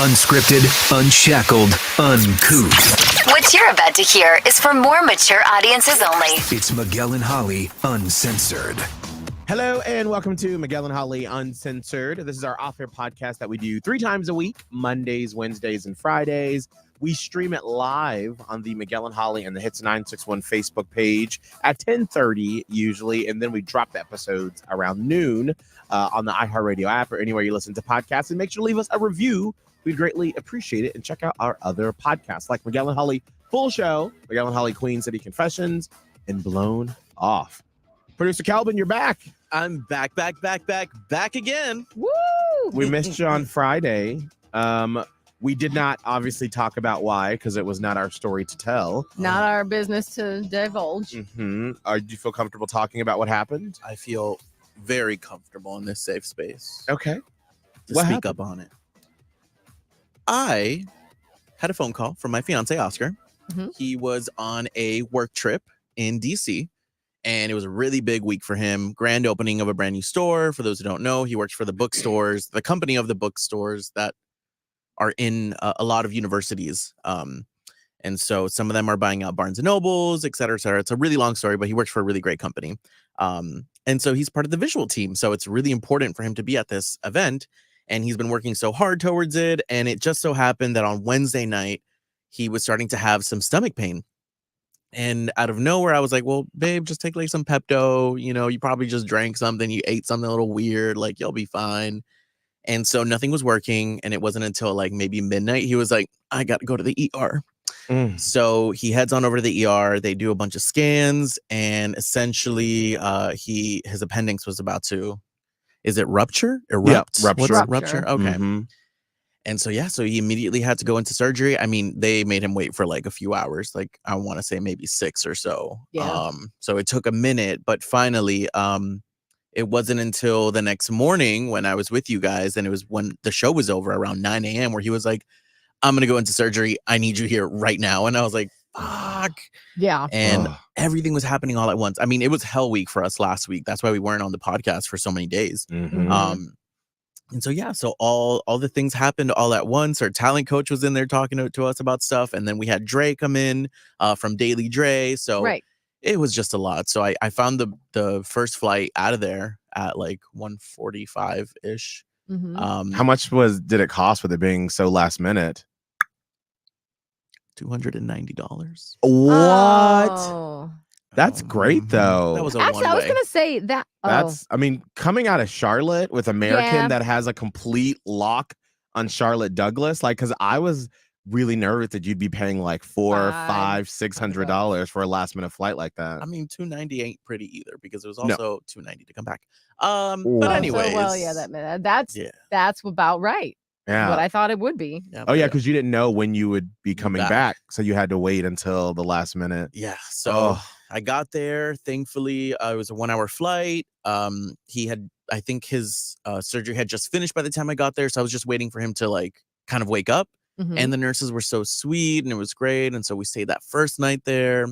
Unscripted, unshackled, uncouth. What you're about to hear is for more mature audiences only. It's Miguel and Holly, Uncensored. Hello and welcome to Miguel and Holly Uncensored. This is our off-air podcast that we do 3 times a week, Mondays, Wednesdays, and Fridays. We stream it live on the Miguel and Holly and the Hits 961 Facebook page at 10:30 usually, and then we drop the episodes around noon on the iHeartRadio app or anywhere you listen to podcasts. And make sure to leave us a review. We'd greatly appreciate it. And check out our other podcasts like Miguel and Holly Full Show, Miguel and Holly Queen City Confessions, and Blown Off. Producer Kelbin, you're back. I'm back again. Woo! We missed you on Friday. We did not obviously talk about why, because it was not our story to tell. Not our business to divulge. Mm-hmm. Do you feel comfortable talking about what happened? I feel very comfortable in this safe space Okay. to What speak happened? up on it. I had a phone call from my fiance, Oscar. Mhm. He was on a work trip in DC, and it was a really big week for him. Grand opening of a brand new store. For those who don't know, he works for the bookstores, the company of the bookstores that are in a lot of universities. And so some of them are buying out Barnes and Nobles, et cetera, et cetera. It's a really long story, but he works for a really great company. And so he's part of the visual team. So it's really important for him to be at this event. And he's been working so hard towards it. And it just so happened that on Wednesday night, he was starting to have some stomach pain. And out of nowhere, I was like, well, babe, just take like some Pepto. You know, you probably just drank something. You ate something a little weird. Like, you'll be fine. And so nothing was working. And it wasn't until like maybe midnight, he was like, I got to go to the ER. So he heads on over to the ER. They do a bunch of scans. And essentially, his appendix was about to, is it rupture? Erupt? Yeah, rupture. What's rupture? Okay. Mhm. And so, yeah, so he immediately had to go into surgery. I mean, they made him wait for like a few hours, like I want to say maybe 6 or so. Yeah. So it took a minute, but finally, it wasn't until the next morning when I was with you guys, and it was when the show was over around 9 a.m. where he was like, I'm going to go into surgery. I need you here right now. And I was like, fuck. Yeah. And Ugh. everything was happening all at once. I mean, it was hell week for us last week. That's why we weren't on the podcast for so many days. Mhm. And so, yeah, so all the things happened all at once. Our talent coach was in there talking to us about stuff. And then we had Dre come in from Daily Dre. So Right. it was just a lot. So I found the first flight out of there at like 1:45-ish. Mhm. How much did it cost with it being so last minute? $290. What? Oh. That's great, though. That was a Actually, I was one-way. going to say that. That's, I mean, coming out of Charlotte with American Yeah. that has a complete lock on Charlotte Douglas, like, because I was really nervous that you'd be paying like $400, $500, $600 for a last minute flight like that. I mean, $290 ain't pretty either because it was No. also $290 to come back. Ooh. But Oh, so, anyways, well, yeah, that's yeah, that's about right. Yeah. What I thought it would be. Oh yeah, because you didn't know when you would be coming Back. back, so you had to wait until the last minute. yeah. So Oh, I got there. Thankfully, it was a 1-hour flight. He had, I think his surgery had just finished by the time I got there, so I was just waiting for him to like kind of wake up. Mhm. And the nurses were so sweet, and it was great. And so we stayed that first night there.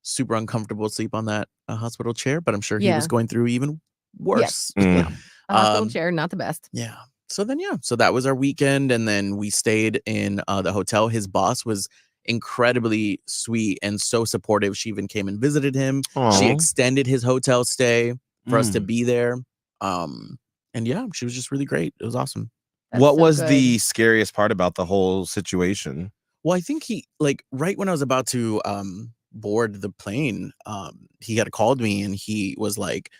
Super uncomfortable to sleep on that hospital chair, but I'm sure he Yeah. was going through even worse. Mm. A hospital Um, chair, not the best. Yeah. So then, yeah. So that was our weekend. And then we stayed in the hotel. His boss was incredibly sweet and so supportive. She even came and visited him. She Aw. extended his hotel stay for us to Mm. be there. And yeah, she was just really great. It was awesome. That's What so was good. the scariest part about the whole situation? Well, I think he, like, right when I was about to board the plane, he had called me and he was like,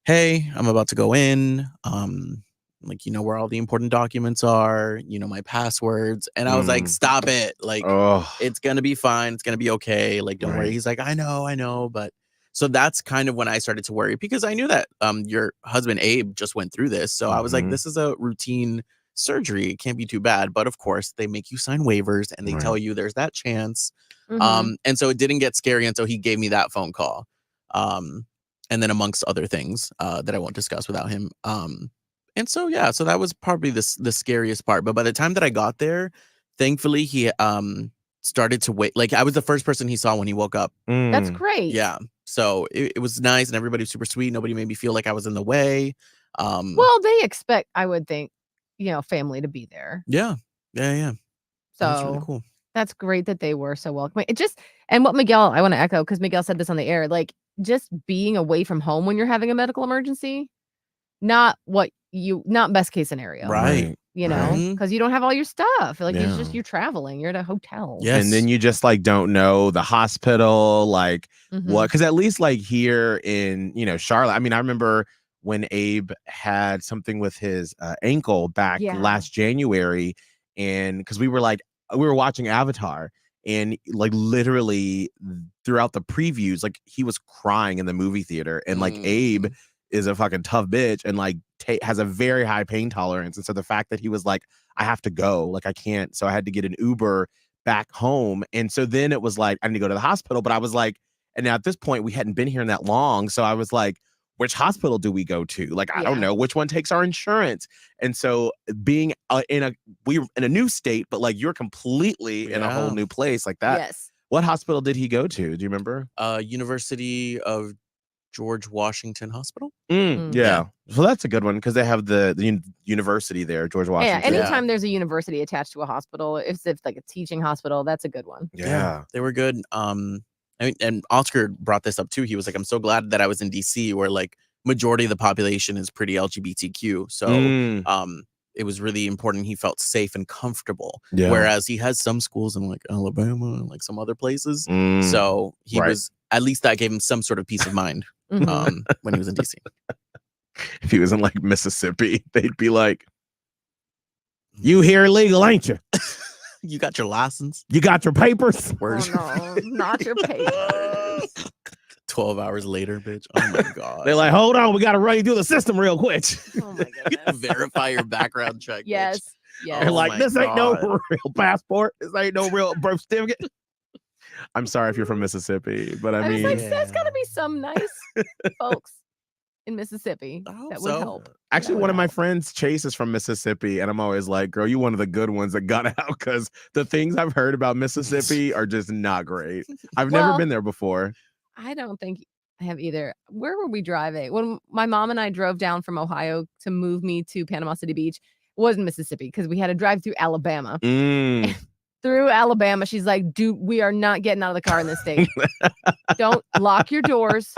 hey, I'm about to go in. Like, you know where all the important documents are, you know, my passwords. And I was like, Mm. stop it. Like, Oh, it's gonna be fine. It's gonna be okay. Like, don't worry. Right. He's like, I know. But so that's kind of when I started to worry because I knew that your husband Abe just went through this. So I was like, Mhm. this is a routine surgery. It can't be too bad. But of course, they make you sign waivers and they tell you there's that chance. Mhm. And so it didn't get scary until he gave me that phone call. And then amongst other things that I won't discuss without him. And so, yeah, so that was probably the scariest part. But by the time that I got there, thankfully, he started to wait. Like, I was the first person he saw when he woke up. That's mm. great. Yeah. So it was nice and everybody was super sweet. Nobody made me feel like I was in the way. Well, they expect, I would think, family to be there. Yeah. Yeah. That's really So cool. that's great that they were so welcoming. It just and what Miguel, I want to echo because Miguel said this on the air, like just being away from home when you're having a medical emergency, not best case scenario. Right. You know, Mhm. because you don't have all your stuff. Like it's just Yeah. you're traveling. You're at a hotel. Yes. And then you just like don't know the hospital, like Mhm. what, because at least like here in, Charlotte, I mean, I remember when Abe had something with his ankle back Yeah. last January, and because we were watching Avatar, and like literally throughout the previews, like he was crying in the movie theater, and like Abe is a fucking tough bitch and like has a very high pain tolerance, and so the fact that he was like, I have to go, like I can't, so I had to get an Uber back home, and so then it was like I need to go to the hospital, but I was like, and now at this point we hadn't been here in that long, so I was like, which hospital do we go to? Like I don't Yeah. know which one takes our insurance, and so being we were in a new state, but like you're completely in a whole Yeah. new place like that. Yes. What hospital did he go to? Do you remember? University of George Washington Hospital. Yeah. So that's a good one because they have the university there, George Yeah. Washington. Anytime there's a university attached to a hospital, if it's like a teaching hospital, that's a good one. Yeah. They were good. I mean, and Oscar brought this up too. He was like, I'm so glad that I was in DC where like majority of the population is pretty LGBTQ. So it was really important he felt safe and comfortable. Yeah. Whereas he has some schools in like Alabama and like some other places. So he Right. was, at least that gave him some sort of peace of mind Mhm. when he was in DC. If he was in like Mississippi, they'd be like, you here illegal, ain't you? You got your license? You got your papers? Where's Oh no, not your papers. 12 hours later, bitch. Oh my God. They're like, hold on, we got to run you through the system real quick. Oh my goodness. Verify your background check. Bitch. Yes. Yes. They're Oh like, my this ain't no God. real passport. This ain't no real birth certificate. I'm sorry if you're from Mississippi, but I I was mean, like, there's got to be some nice folks in Mississippi I hope that would so. help. actually, one of my friends, Chase, is from Mississippi, and I'm always like, girl, you one of the good ones that got out, because the things I've heard about Mississippi are just not great. I've never Well, been there before. I don't think I have either. Where were we driving? When my mom and I drove down from Ohio to move me to Panama City Beach, it wasn't Mississippi because we had to drive through Alabama. Through Alabama, she's like, we are not getting out of the car in this state. Don't lock your doors.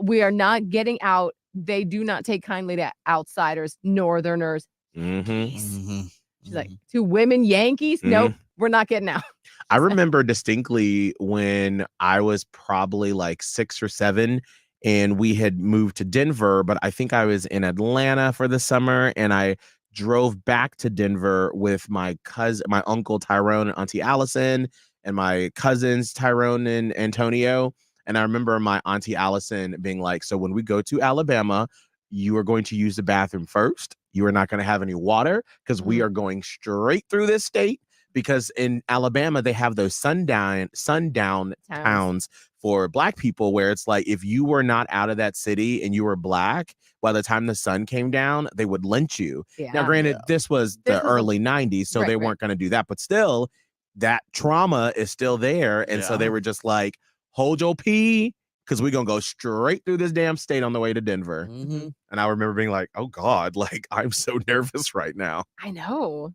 We are not getting out. They do not take kindly to outsiders, northerners. Please. She's like, to women Yankees? Nope, we're not getting out. I remember distinctly when I was probably like 6 or 7, and we had moved to Denver, but I think I was in Atlanta for the summer, and I drove back to Denver with my cousin, my uncle Tyrone and Auntie Allison, and my cousins Tyrone and Antonio. And I remember my Auntie Allison being like, so when we go to Alabama, you are going to use the bathroom first. You are not going to have any water because we are going straight through this state. Because in Alabama, they have those sundown towns for Black people, where it's like, if you were not out of that city and you were Black, by the time the sun came down, they would lynch you. Yeah. Now, granted, this was the early 90s, so they weren't going to do that. But still, that trauma is still there. And so they were just like, hold your pee, because we're going to go straight through this damn state on the way to Denver. And I remember being like, oh, God, like, I'm so nervous right now. I know.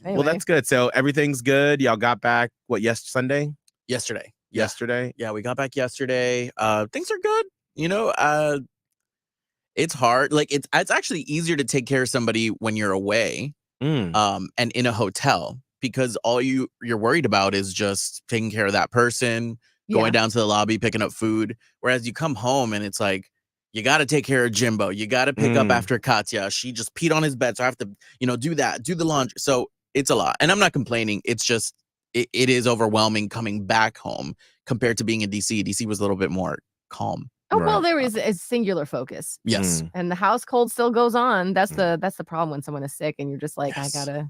Well, that's good. So everything's good. Y'all got back, Sunday? Yesterday. Yesterday? Yeah, we got back yesterday. Things are good. You know, it's hard. Like it's actually easier to take care of somebody when you're away, and in a hotel, because all you're worried about is just taking care of that person, going down to the lobby, picking up food. Whereas you come home and it's like, you got to take care of Jimbo. You got to pick up after Katya. She just peed on his bed, so I have to, do that, do the laundry. So it's a lot. And I'm not complaining. It's just, it is overwhelming coming back home compared to being in DC. DC was a little bit more calm. Oh, well, there is a singular focus. Yes. And the household still goes on. That's the problem when someone is sick and you're just like, I gotta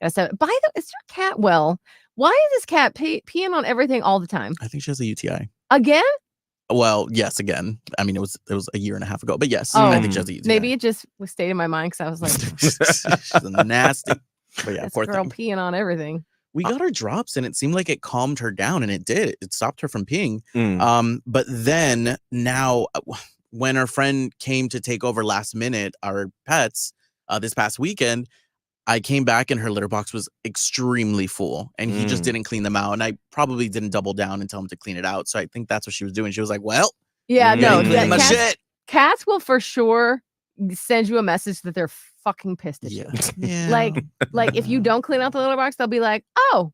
say, by the way, is your cat well? Why is this cat peeing on everything all the time? I think she has a UTI. Again? Well, yes, again. I mean, it was a year and a half ago, but yes, I think she has a UTI. Maybe it just was stayed in my mind because I was like, she's nasty. But yeah, this poor girl thing. peeing on everything. We got her drops and it seemed like it calmed her down, and it did. It stopped her from peeing. But then now when our friend came to take over last minute, our pets, this past weekend, I came back and her litter box was extremely full, and he just didn't clean them out. And I probably didn't double down and tell him to clean it out. So I think that's what she was doing. She was like, well, Yeah, no, clean my shit. Cats will for sure send you a message that they're fucking pissed at you. Yeah. Like if you don't clean out the litter box, they'll be like, oh,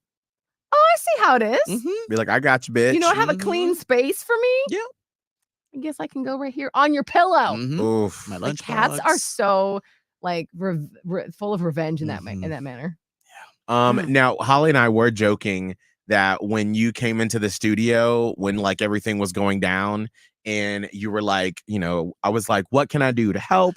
I see how it is. Be like, I got you, bitch. You know, I have a clean space for me. Yeah. I guess I can go right here on your pillow. Oof. My Like, lunch cats are so like full of revenge in that Mhm. in that manner. Now Holly and I were joking that when you came into the studio, when like everything was going down, and you were like, you know, I was like, what can I do to help?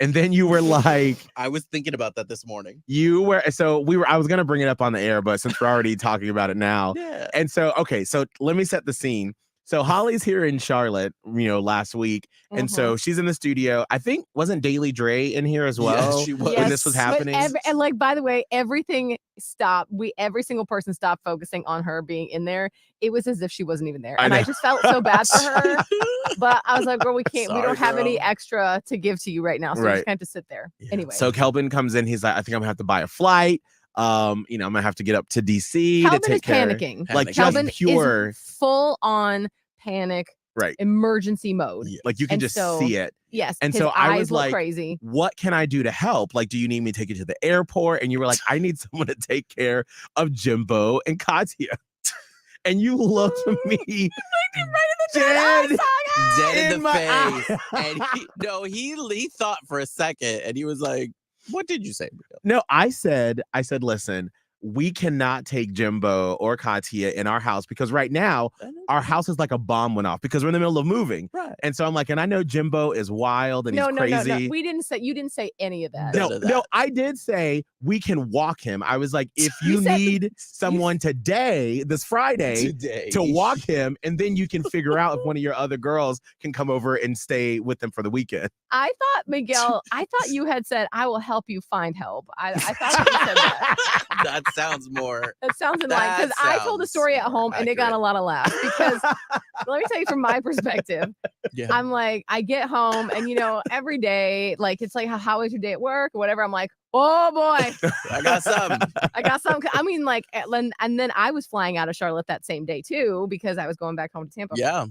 And then you were like, I was thinking about that this morning. I was gonna bring it up on the air, but since we're already talking about it now. Yeah. And so, okay, so let me set the scene. So Holly's here in Charlotte, you know, last week. And so she's in the studio. I think wasn't Daily Dre in here as well she was. when this was But happening? and like, by the way, everything stopped. Every single person stopped focusing on her being in there. It was as if she wasn't even there. I And I know. just felt so bad for her. But I was like, girl, we can't, we Sorry, don't have any girl. extra to give to you right now. So we Right. just have to sit there. Anyway. So Kelbin comes in. He's like, I think I'm gonna have to buy a flight. You know, I'm gonna have to get up to DC to Kelvin take is care. panicking. Like Kelvin just pure, is full on panic, right? emergency mode. Yeah. Like you can And just so- see it. Yes. And his so I eyes was look like, crazy. what can I do to help? Like, do you need me to take you to the airport? And you were like, I need someone to take care of Jimbo and Katya. And you looked at me dead Dead in the my face. eye. And he thought for a second, and he was like, what did you say, Miguel? No, I said, listen, we cannot take Jimbo or Katya in our house because right now our house is like a bomb went off because we're in the middle of moving. Right. And so I'm like, and I know Jimbo is wild and No, he's no, crazy. no. You didn't say any of that. No, None of that. no, I did say we can walk him. I was like, if You you said- need someone today, this Friday, Today. to walk him, and then you can figure out if one of your other girls can come over and stay with them for the weekend. I thought, Miguel, you had said, I will help you find help. I thought you said that. That sounds more. That sounds in line. That Because I told a sounds story at more home and it got accurate. a lot of laughs. Because let me tell you from my perspective, Yeah. I'm like, I get home and, you know, every day, like, it's like, how was your day at work or whatever? I'm like, oh boy, I got some. I got some. I mean, like, and then I was flying out of Charlotte that same day too, because I was going back home to Tampa. Yeah.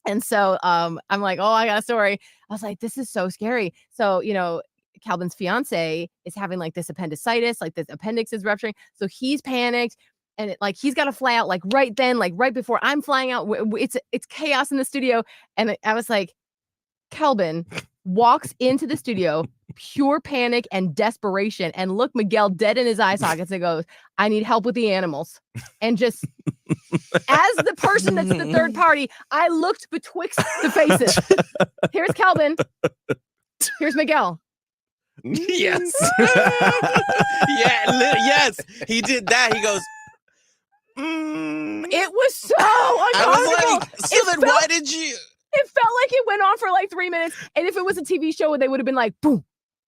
And so I'm like, oh, I got a story. I was like, this is so scary. So, you know, Calvin's fiance is having like this appendicitis, like this appendix is rupturing. So he's panicked and he's got to fly out like right then, like right before I'm flying out. It's chaos in the studio. And I was like, Kelbin walks into the studio, pure panic and desperation, and look Miguel dead in his eye sockets and goes, I need help with the animals. And just as the person that's the third party, I looked betwixt the faces. Here's Kelvin. Here's Miguel. Yes. Yes. He did that. He goes, It was so I uncomfortable. was like, so then why did you? It felt like it went on for like 3 minutes. And if it was a TV show, they would have been like, boom,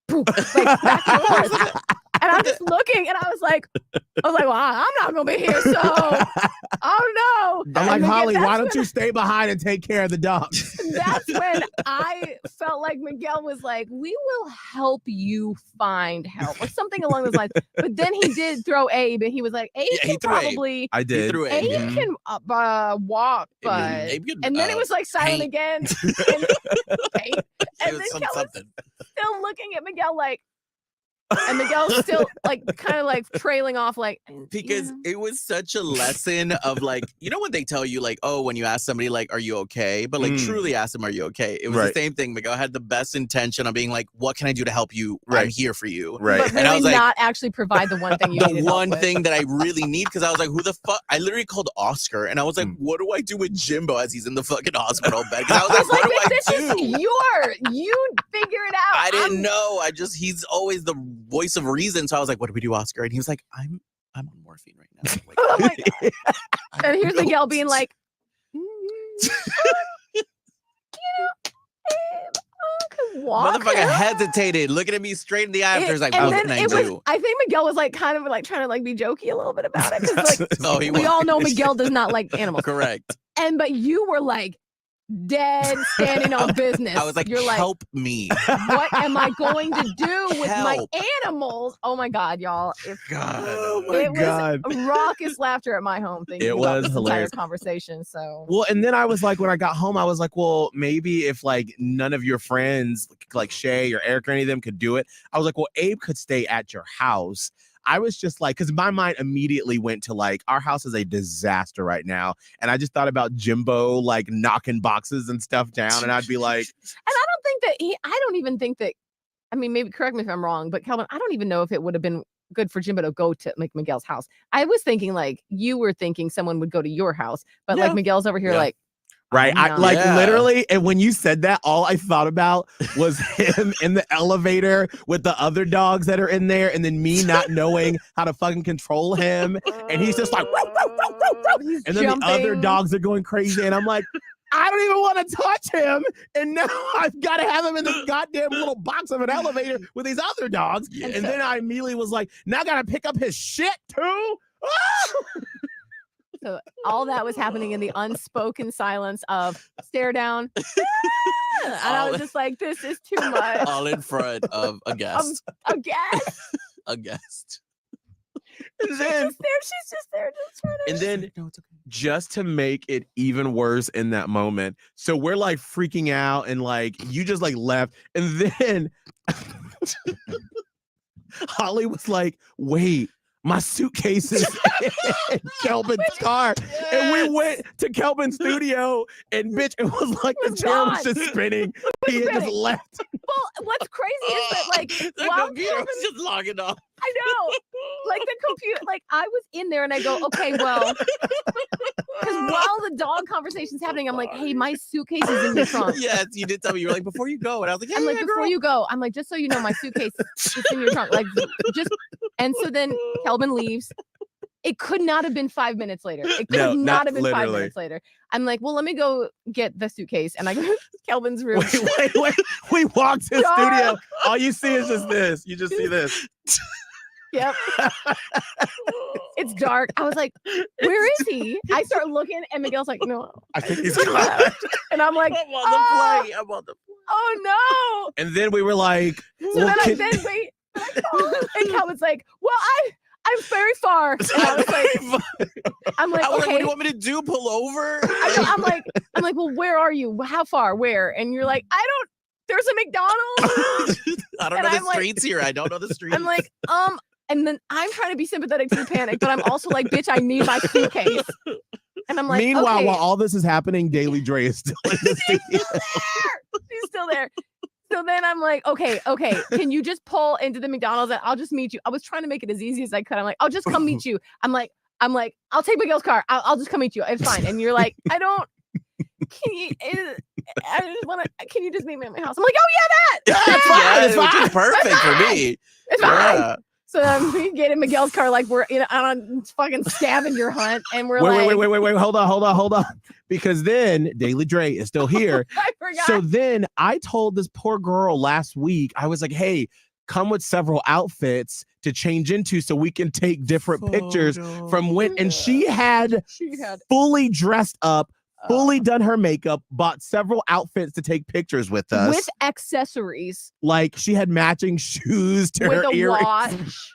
boom, like back and forth. And I'm just looking and I was like, well, I'm not going to be here. So, oh no. I'm like, And Holly, that's why don't when- you stay behind and take care of the dogs? That's when I felt like Miguel was like, we will help you find help or something along those lines. But then he did throw Abe and he was like, Abe Yeah, he can threw Abe. probably, I He did. threw Abe Abe. can walk, I mean, but. Abe could, And then it was like silent paint. again. And, paint. It And was then Kel was something. still looking at Miguel like, and Miguel's still like kind of like trailing off like Because yeah. it was such a lesson of like, you know, when they tell you like, oh, when you ask somebody like, are you okay? But like truly ask them, are you okay? It was Right. the same thing. Miguel had the best intention of being like, what can I do to help you? I'm Right. here for you. Right. But And I really was like- not actually provide the one thing you The needed help one with. thing that I really need, because I was like, who the fuck? I literally called Oscar and I was like, Mm. what do I do with Jimbo as he's in the fucking hospital bed? Because I was He's like, like, what this do I is do? you figure it out. I didn't I'm- know. He's always the voice of reason. So I was like, what do we do, Oscar? And he was like, I'm on morphine right now. I'm like, Oh my God. I And don't here's know. Miguel being like, you know, I could walk. Motherfucker him." hetated, looking at me straight in the eye. After he's like, and what then can I it do? was, I think Miguel was like kind of like trying to like be jokey a little bit about it because like Oh, he we was. all know Miguel does not like animals. Correct. But you were like, dead standing on business. I was like, you're like, help me. what am I going to do with my Help. animals? Oh my God, y'all. God. Oh my It God. was raucous laughter at my home thinking It about was this hilarious. entire conversation. So Well, and then I was like, when I got home, I was like, well, maybe if like none of your friends, like Shay or Eric or any of them could do it, I was like, well, Abe could stay at your house. I was just like, because my mind immediately went to like, our house is a disaster right now. And I just thought about Jimbo like knocking boxes and stuff down. And I'd be like, and I don't even think that, I mean, maybe correct me if I'm wrong, but Kelvin, I don't even know if it would have been good for Jimbo to go to like Miguel's house. I was thinking like you were thinking someone would go to your house, but like Miguel's over here like, right. I'm I not. like literally. And when you said that, all I thought about was him in the elevator with the other dogs that are in there. And then me not knowing how to fucking control him. And he's just like, "Row, row, row, row, row." He's And then the other jumping. dogs are going crazy. And I'm like, I don't even want to touch him. And now I've got to have him in this goddamn little box of an elevator with these other dogs. Yeah. And then I immediately was like, now I got to pick up his shit too. So all that was happening in the unspoken silence of stare down. And I was just like, this is too much. All in front of a guest. A guest. A guest. And then, She's just there. Just trying to. and then No, it's okay. just to make it even worse in that moment. So we're like freaking out and like you just like left. And then Holly was like, wait, my suitcase is in Kelvin's car. And we went to Kelvin's studio and bitch, it was like the was chair was gone. just spinning. He had just spinning. left. Well, what's crazy is that like The while computer Kelvin, was just logging off. I know, like the computer, like I was in there and I go, okay, well, because while the dog conversation's happening, I'm like, hey, my suitcase is in your trunk. Yes, you did tell me. You were like, before you go. And I was like, yeah, I'm like, yeah, before girl. you go, I'm like, just so you know, my suitcase is in your trunk. Like, just, and so then Kelvin leaves. It could not have been 5 minutes later. It could No, not not have been 5 literally. minutes later. I'm like, well, let me go get the suitcase. And I go to Kelvin's room. Wait. We walked to the Dark. studio. All you see is just this. You just see this. Yep. It's dark. I was like, where is he? I start looking and Miguel's like, no. I think he's gone. And I'm like, I'm on oh, the plane. I'm on the plane. oh no. And then we were like, So well, then can- I then wait. And Kelvin's like, well, I'm very far. And I was like, I'm like, I was like, what do okay. you want me to do? Pull over? I'm like, well, where are you? How far? Where? And you're like, there's a McDonald's. I don't And know the I'm like- streets here. I don't know the streets. I'm like, and then I'm trying to be sympathetic to the panic, but I'm also like, bitch, I need my suitcase. And I'm like, meanwhile, okay. while all this is happening, Daily Dre is still in the studio. She's still there. So then I'm like, okay, can you just pull into the McDonald's and I'll just meet you? I was trying to make it as easy as I could. I'm like, I'll just come meet you. I'm like, I'll take Miguel's car. I'll just come meet you. It's fine. And you're like, I don't. Can you? I just want to. Can you just meet me at my house? I'm like, oh yeah, that. It's fine, yeah, it's which fine. is perfect for me. It's fine. Yeah. So then we get in Miguel's car like we're on a fucking scavenger hunt, and we're like, Wait. Hold on. Because then Daily Dre is still here. I forgot. So then I told this poor girl last week, I was like, hey, come with several outfits to change into so we can take different pictures from when. And she had fully dressed up, fully done her makeup, bought several outfits to take pictures with us. with accessories, Like she had matching shoes to with her a earrings. watch.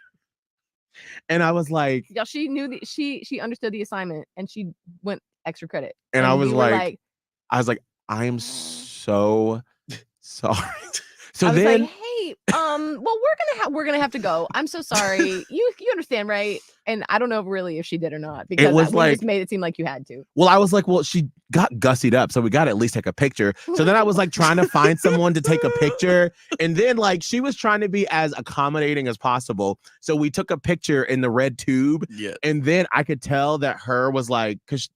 And I was like, Yeah, she knew she understood the assignment and she went extra credit. and I was we were like, I am so sorry. So I was then like, hey, well, we're gonna have to go. I'm so sorry. You understand, right? And I don't know really if she did or not because was we like- just made it seem like you had to. well, I was like, well, she got gussied up, so we got to at least take a picture. So then I was like trying to find someone to take a picture. And then like she was trying to be as accommodating as possible. So we took a picture in the red tube. Yeah. And then I could tell that her was like, because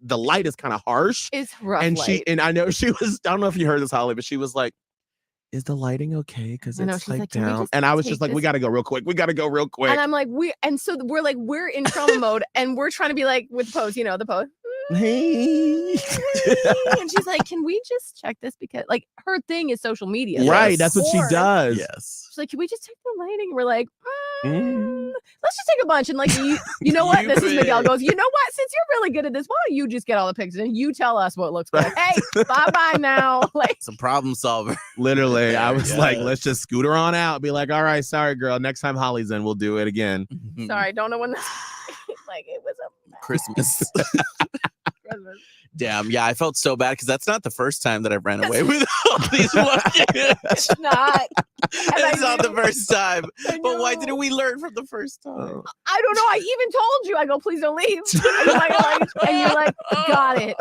the light is kind of harsh. It's rough. And light. I know she was, I don't know if you heard this, Holly, but she was like, is the lighting okay? Because I know, it's she's like like, "Can we down. just And I was take just like, we this?" got to go real quick. And I'm like, we're in trauma mode and we're trying to be like with the pose, the pose. Hey. And she's like, can we just check this? Because like her thing is social media. Right, that's what she Or does. Yes. She's like, can we just check the lighting? We're like, Mm. let's just take a bunch. And like, you know what? You This is Miguel pick. goes, you know what? Since you're really good at this, why don't you just get all the pictures and you tell us what looks good? Hey, bye now. Like, It's a problem solver. Literally, I was like, Yes. let's just scooter on out. Be like, all right, sorry, girl. Next time Holly's in, we'll do it again. sorry, don't know when this. Like, it was a mess. Christmas. Christmas. Damn. Yeah, I felt so bad because that's not the first time that I've ran away with all these luggage. It's not. It's not the first time. I But why know. didn't we learn from the first time? I don't know. I even told you. I go, please don't leave. And you're like, got it.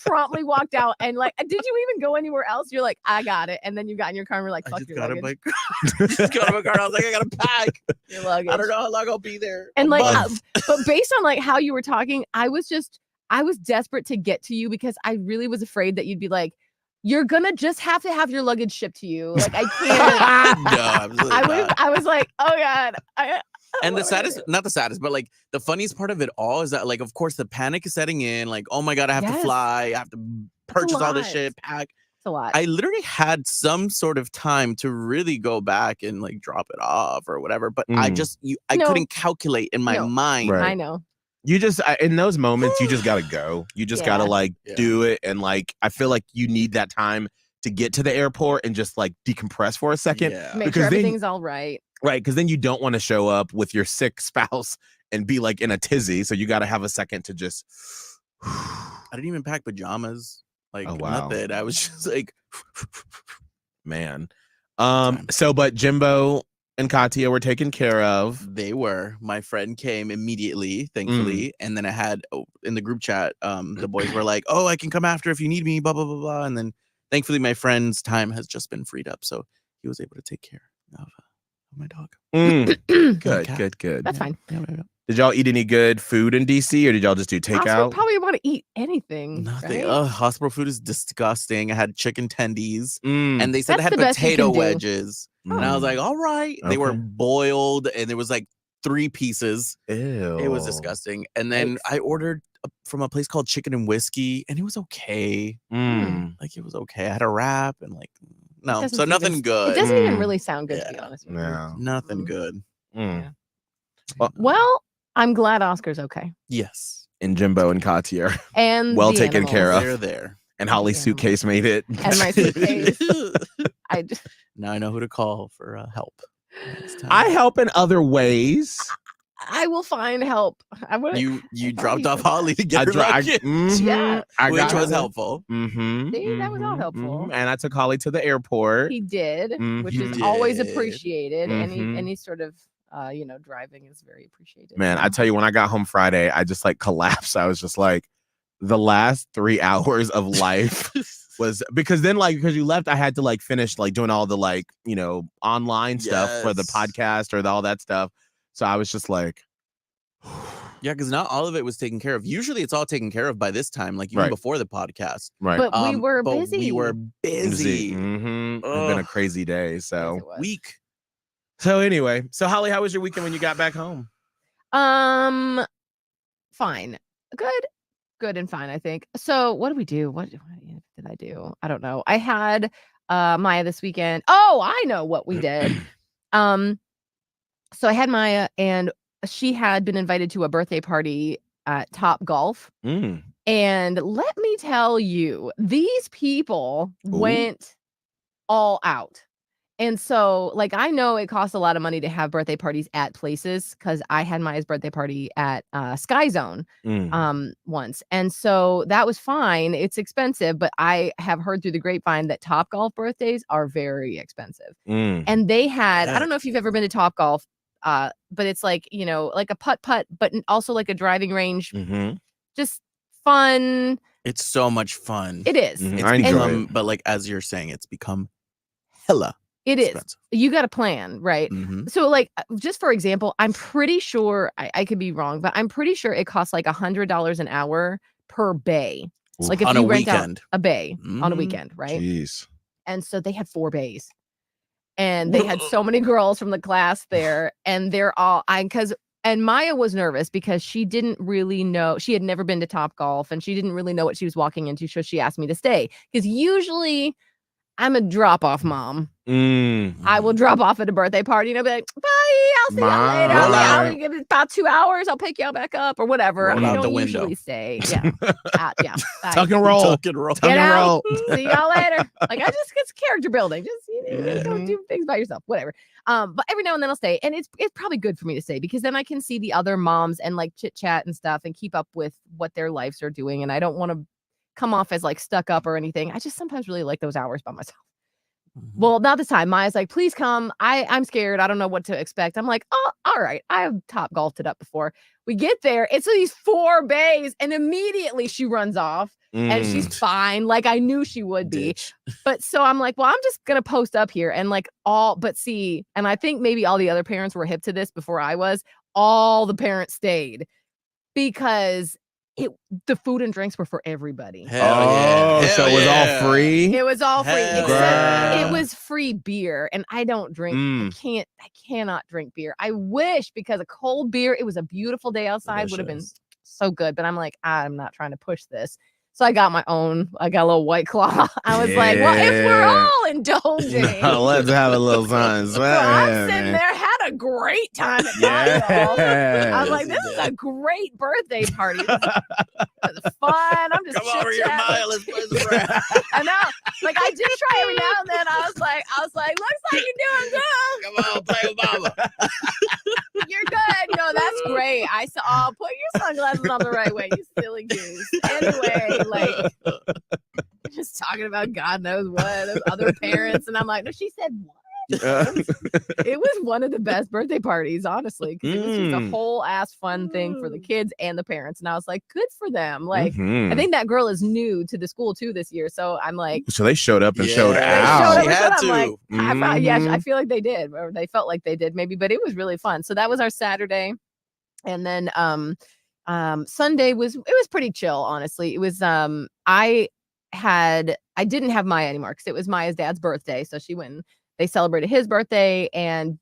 Promptly walked out. And like, did you even go anywhere else? You're like, I got it. And then you got in your car and we're like, I fuck just your got in luggage. my car. Just got in my car. I was like, I gotta pack. Your luggage. I don't know how long I'll be there. And A like, month. but based on like how you were talking, I was desperate to get to you because I really was afraid that you'd be like, you're gonna just have to have your luggage shipped to you. Like I can't. No, absolutely not. I was like, oh God. And the saddest, not the saddest, but like the funniest part of it all is that, like, of course, the panic is setting in. Like, oh my God, I have to Yes. fly. I have to purchase all this lot. shit, pack. It's a lot. I literally had some sort of time to really go back and like drop it off or whatever. But I Mm. just, I No. couldn't calculate in my No. mind. Right. I know. You just in those moments, you just gotta go. You just gotta Yeah. like Yeah. do it, and like I feel like you need that time to get to the airport and just like decompress for a second, Yeah. Make because sure then- everything's all right. right? Because then you don't want to show up with your sick spouse and be like in a tizzy. So you got to have a second to just. I didn't even pack pajamas. Like, Oh, wow. nothing. I was just like, Man. Time. So, but Jimbo and Katia were taken care of. they were. My friend came immediately, thankfully. And then I had in the group chat, the boys were like, oh, I can come after if you need me, blah, blah, blah, blah. And then thankfully, my friend's time has just been freed up. So he was able to take care of my dog. Good, cat. good. That's fine. Yeah. Did y'all eat any good food in DC, or did y'all just do Hospital takeout? probably want to eat anything. Nothing. Right? Hospital food is disgusting. I had chicken tendies. Mm. And they said That's they had the best you potato can do. wedges. And I was like, all right. They were Okay. boiled and there was like 3 pieces. Ew. It was disgusting. And then Yikes. I ordered from a place called Chicken and Whiskey and it was okay. Mm. Like it was okay. I had a wrap and like, no. doesn't So even nothing It good. doesn't even Mm. really sound good, to be Yeah. honest with you. No. Nothing Mm. good. Mm. Well, I'm glad Oscar's okay. Yes. And Jimbo and Katia are- And Well the taken animals. care of. They're there. and Holly's Yeah. suitcase made it. And my suitcase. I just, Now I know who to call for help. next time. I help in other ways. I will find help. I would. You I thought dropped you off said Holly to get her dri- luggage, Yeah. which was helpful. Mm-hmm, See, that was all helpful. And I took Holly to the airport. He did, which is Mhm. always Did. appreciated. Mhm. Any sort of driving is very appreciated. Man, I tell you, when I got home Friday, I just like collapsed. I was just like, the last 3 hours of life was because you left, I had to like finish like doing all the like, online stuff for the Yes. podcast or all that stuff. So I was just like, Yeah, because not all of it was taken care of. Usually it's all taken care of by this time, like even Right. before the podcast. right. But we were but busy. We were busy. Mhm. It's been a Ugh. crazy day. Yes, So it was. Week. anyway, so Holly, how was your weekend when you got back home? Fine, good and fine. I think. So what did we do? What did I do? I don't know. I had Maya this weekend. Oh, I know what we did. So I had Maya, and she had been invited to a birthday party at Top Golf. Mm. And let me tell you, these people Ooh. went all out. And so, like, I know it costs a lot of money to have birthday parties at places because I had Maya's birthday party at Sky Zone Mm. once. And so that was fine. It's expensive, but I have heard through the grapevine that Top Golf birthdays are very expensive. Mm. And they had, I Yeah. don't know if you've ever been to Top Golf, but it's like, like a putt-putt, but also like a driving range. Mhm. Just fun. It's so much fun. It is. Mhm. It's I enjoy become, it. but like as you're saying, it's become hella It is. expensive. You got to plan, right? Mhm. So, like, just for example, I'm pretty sure I could be wrong, but I'm pretty sure it costs like $100 an hour per bay. Like if On you a rent out weekend. a bay on a Mhm. weekend, right? Jeez. And so they had 4 bays, and they had so many girls from the class there, and they're all And Maya was nervous because she didn't really know. She had never been to Topgolf and she didn't really know what she was walking into. So she asked me to stay because usually I'm a drop-off mom. I will drop off at a birthday party and I'll be like, bye, I'll see y'all later. I'll give it about 2 hours. I'll pick y'all back up or whatever. Roll I out the don't window. usually stay. Yeah. Yeah. Bye. Tuck and roll. Tuck and roll. Tuck and roll. See y'all later. Like it's character building. Just don't do things by yourself. Whatever. But every now and then I'll stay. And it's probably good for me to stay because then I can see the other moms and like chit chat and stuff and keep up with what their lives are doing. And I don't want to come off as like stuck up or anything. I just sometimes really like those hours by myself. Well, not this time. Maya's like, please come. I'm scared. I don't know what to expect. I'm like, oh, all right. I have top golfed it up before. We get there. It's these 4 bays. And immediately she runs off and she's fine. Like I knew she would be. But so I'm like, well, I'm just going to post up here and like and I think maybe all the other parents were hip to this before I was. All the parents stayed because the food and drinks were for everybody. So it was all free? It was all free. Except it was free beer. And I don't drink. I cannot drink beer. I wish because a cold beer, it was a beautiful day outside, would have been so good. But I'm like, I'm not trying to push this. So I got my own. I got a little White Claw. I was like, well, if we're all indulging. Let's have a little fun. So I'm sitting there, had a great time at Topgolf. I was like, this is a great birthday party. This is fun. I'm just come over here, Maya. Let's play some rap. I know. Like I do try every now and then. I was like, looks like you're doing good. Come on, play with mama. You're good. No, that's great. I saw. Oh, put your sunglasses on the right way, you silly goose. Anyway, like just talking about God knows what those other parents, and I'm like, no, she said what? It was one of the best birthday parties, honestly, because it was just a whole ass fun thing for the kids and the parents, and I was like, good for them. Like, I think that girl is new to the school too this year, so I'm like, so they showed up and showed they out. showed up and Had showed up. to. I'm like, I feel like they did, or they felt like they did, maybe, but it was really fun. So that was our Saturday, and then Sunday was pretty chill, honestly. It was I didn't have Maya anymore because it was Maya's dad's birthday, so she went and they celebrated his birthday,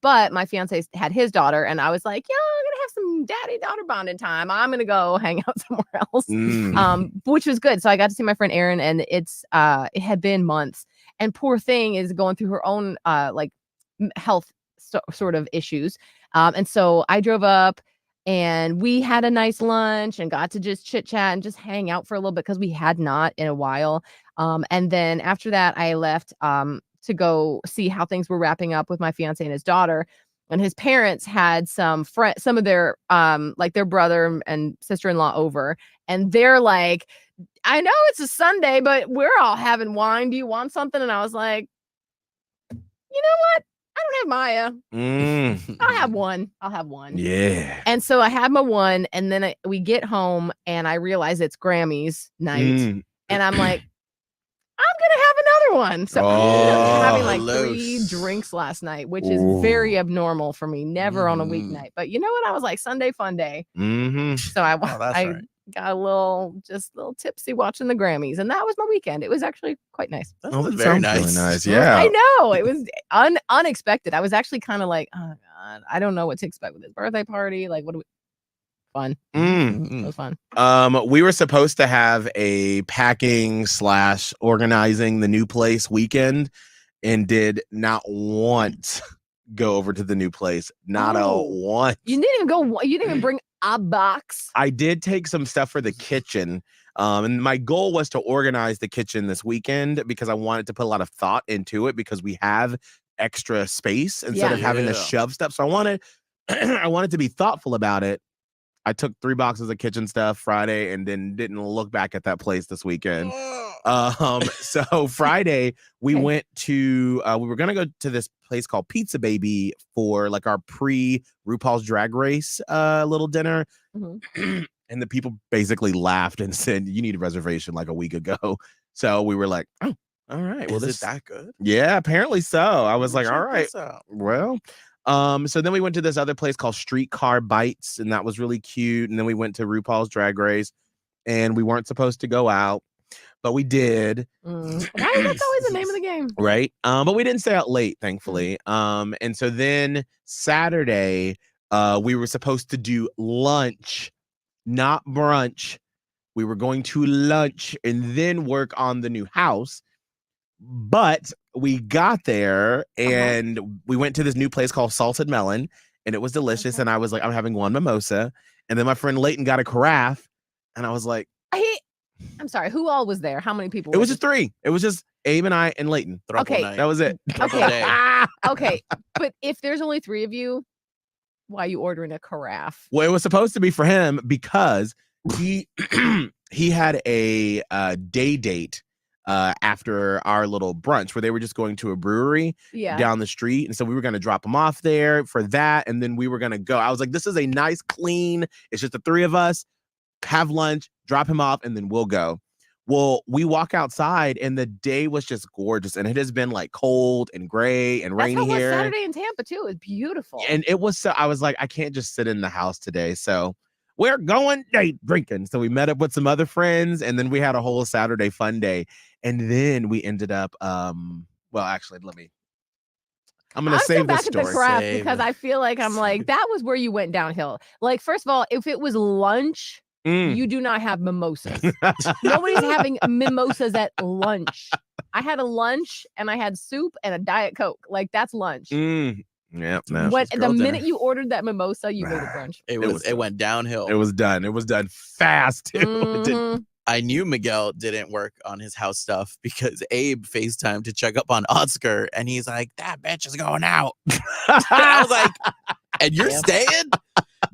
but my fiance had his daughter, and I was like, yeah, I'm gonna have some daddy-daughter bonding time. I'm gonna go hang out somewhere else, which was good. So I got to see my friend Erin, and it had been months, and poor thing is going through her own like health sort of issues, and so I drove up. And we had a nice lunch and got to just chit chat and just hang out for a little bit because we had not in a while. And then after that, I left to go see how things were wrapping up with my fiance and his daughter. And his parents had some of their like their brother and sister-in-law over. And they're like, I know it's a Sunday, but we're all having wine. Do you want something? And I was like, you know what? I don't have Maya. I'll have one. Yeah. And so I had my one, and then we get home, and I realize it's Grammy's night, and I'm like, I'm gonna have another one. So I ended up having like 3 drinks last night, which is very abnormal for me. Never on a weeknight, but you know what? I was like Sunday fun day. So I got a little tipsy watching the Grammys, and that was my weekend. It was actually quite nice. That very nice. Really nice. Yeah, I know it was unexpected. I was actually kind of like, oh god, I don't know what to expect with this birthday party. Like, what do we? Fun. It was fun. We were supposed to have a packing / organizing the new place weekend, and did not once go over to the new place. Not a once. You didn't even go. You didn't even bring a box. I did take some stuff for the kitchen. And my goal was to organize the kitchen this weekend because I wanted to put a lot of thought into it because we have extra space instead of having to shove stuff. So I wanted to be thoughtful about it. I took 3 boxes of kitchen stuff Friday and then didn't look back at that place this weekend. So Friday we went to we were gonna go to this place called Pizza Baby for like our pre RuPaul's Drag Race little dinner. And the people basically laughed and said, you need a reservation like a week ago. So we were like, oh, all right. Well, is it that good? Yeah, apparently so. I was like, all right. Well, so then we went to this other place called Streetcar Bites, and that was really cute. And then we went to RuPaul's Drag Race, and we weren't supposed to go out, but we did. Why is that always the name of the game? Right. But we didn't stay out late, thankfully. And so then Saturday, We were supposed to do lunch, not brunch. We were going to lunch and then work on the new house. But we got there and we went to this new place called Salted Melon, and it was delicious. Okay. And I was like, I'm having one mimosa. And then my friend Leighton got a carafe, and I was like, I'm sorry. Who all was there? How many people? it were was there? just 3. It was just Abe and I and Leighton. Throuple Okay. night. That was it. Throuple Okay. day. Okay, but if there's only 3 of you, why are you ordering a carafe? Well, it was supposed to be for him because he he had a day date after our little brunch where they were just going to a brewery Yeah. down the street. And so we were going to drop him off there for that. And then we were going to go. I was like, this is a nice, clean, it's just the 3 of us, have lunch, drop him off, and then we'll go. Well, we walk outside and the day was just gorgeous. And it has been like cold and gray and That's rainy how it was here. Saturday in Tampa too. It was beautiful. And it was so, I was like, I can't just sit in the house today. So we're going day drinking. So we met up with some other friends, and then we had a whole Saturday fun day. And then we ended up, well, actually, I'm going to still save this back at the story. craft Save because it. I feel like I'm like, that was where you went downhill. Like, first of all, if it was lunch, Mm. you do not have mimosas. Nobody's having mimosas at lunch. I had a lunch and I had soup and a Diet Coke. Like, that's lunch. Mm. Yep. No. When, It's the girl dinner. minute you ordered that mimosa, you made it brunch. It went downhill. It was done. It was done fast. Too. It didn't- Mhm. I knew Miguel didn't work on his house stuff because Abe FaceTimed to check up on Oscar, and he's like, "That bitch is going out." I was like, "And you're Yeah. staying?"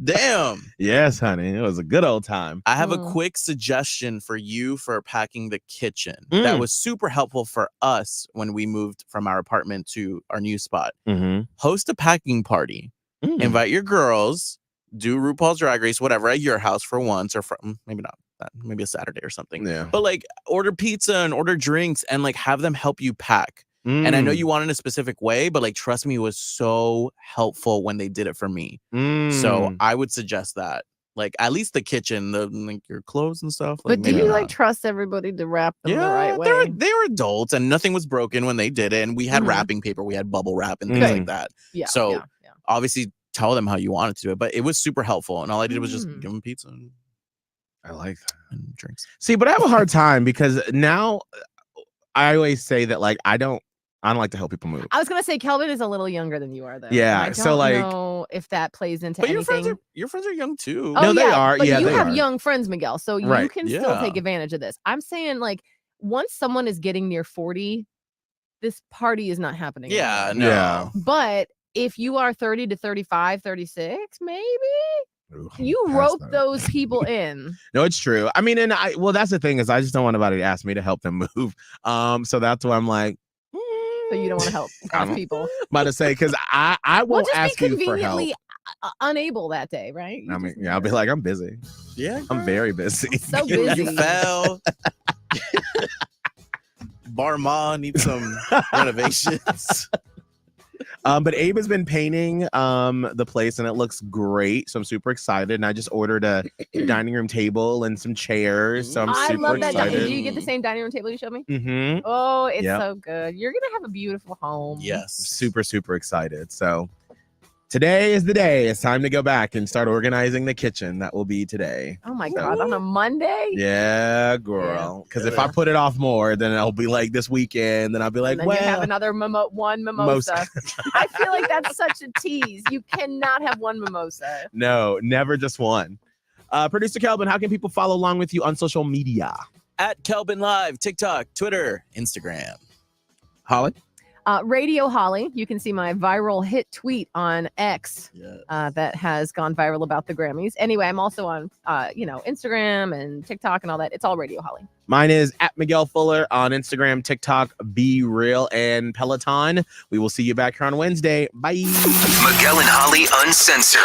Damn. Yes, honey. It was a good old time. I have a Mm. quick suggestion for you for packing the kitchen. That Mm. was super helpful for us when we moved from our apartment to our new spot. Mm-hmm. Host a packing party. Invite your girls, do RuPaul's Drag Race, whatever, at your house for once, or for maybe not that, maybe a Saturday or something. Yeah. But like order pizza and order drinks and like have them help you pack. And I know you want it in a specific way, but like trust me, it was so helpful when they did it for me. So I would suggest that. Like at least the kitchen, the like your clothes and stuff. Like, But do maybe you not. like trust everybody to wrap them the Yeah, right way? they were adults and nothing was broken when they did it. And we had Mhm. wrapping paper, we had bubble wrap and things like that. Yeah. So yeah. obviously tell them how you wanted to do it, but it was super helpful. And all I did was just Mm. give them pizza and I like that. drinks. See, but I have a hard time because now I always say that like I don't like to help people move. I was gonna say Kelvin is a little younger than you are, though. Yeah, and I so, don't like- know if that plays into But anything. your friends are young too. Oh, No, they yeah, are. But Yeah, you they have are. young friends, Miguel, so you Right. can still take Yeah. advantage of this. I'm saying, like, once someone is getting near 40, this party is not happening. Yeah, anymore. no. Yeah. But if you are 30 to 35, 36, maybe Ooh, you past rope that. those people in. No, it's true. I mean, and well, that's the thing is I just don't want anybody to ask me to help them move. So that's why I'm like, So you don't want to help I'm those people. about to say because I Well, won't just ask be you for help. conveniently unable that day, right? You I mean, just yeah, I'll be like, I'm busy. Yeah. I'm very busy. so You busy. fell. Bar Ma needs some renovations. But Abe has been painting the place and it looks great. So I'm super excited. And I just ordered a dining room table and some chairs. So I'm I super love that. excited. Did you get the same dining room table you showed me? Mm-hmm. Oh, it's Yep. so good. You're gonna have a beautiful home. Yes. Super, super excited. So today is the day. It's time to go back and start organizing the kitchen. That will be today. Oh my god, on a Monday? Yeah, girl. Because if I put it off more, then I'll be like this weekend. Then I'll be like, And then you have well, another one mimosa. I feel like that's such a tease. You cannot have one mimosa. no, never just one. Producer Kelbin, how can people follow along with you on social media? At Kelbin Live, TikTok, Twitter, Instagram. Holly? Radio Holly. You can see my viral hit tweet on X Yeah. that has gone viral about the Grammys. Anyway, I'm also on Instagram and TikTok and all that. It's all Radio Holly. Mine is at Miguel Fuller on Instagram, TikTok, Be Real, and Peloton. We will see you back here on Wednesday. Bye. Miguel and Holly Uncensored.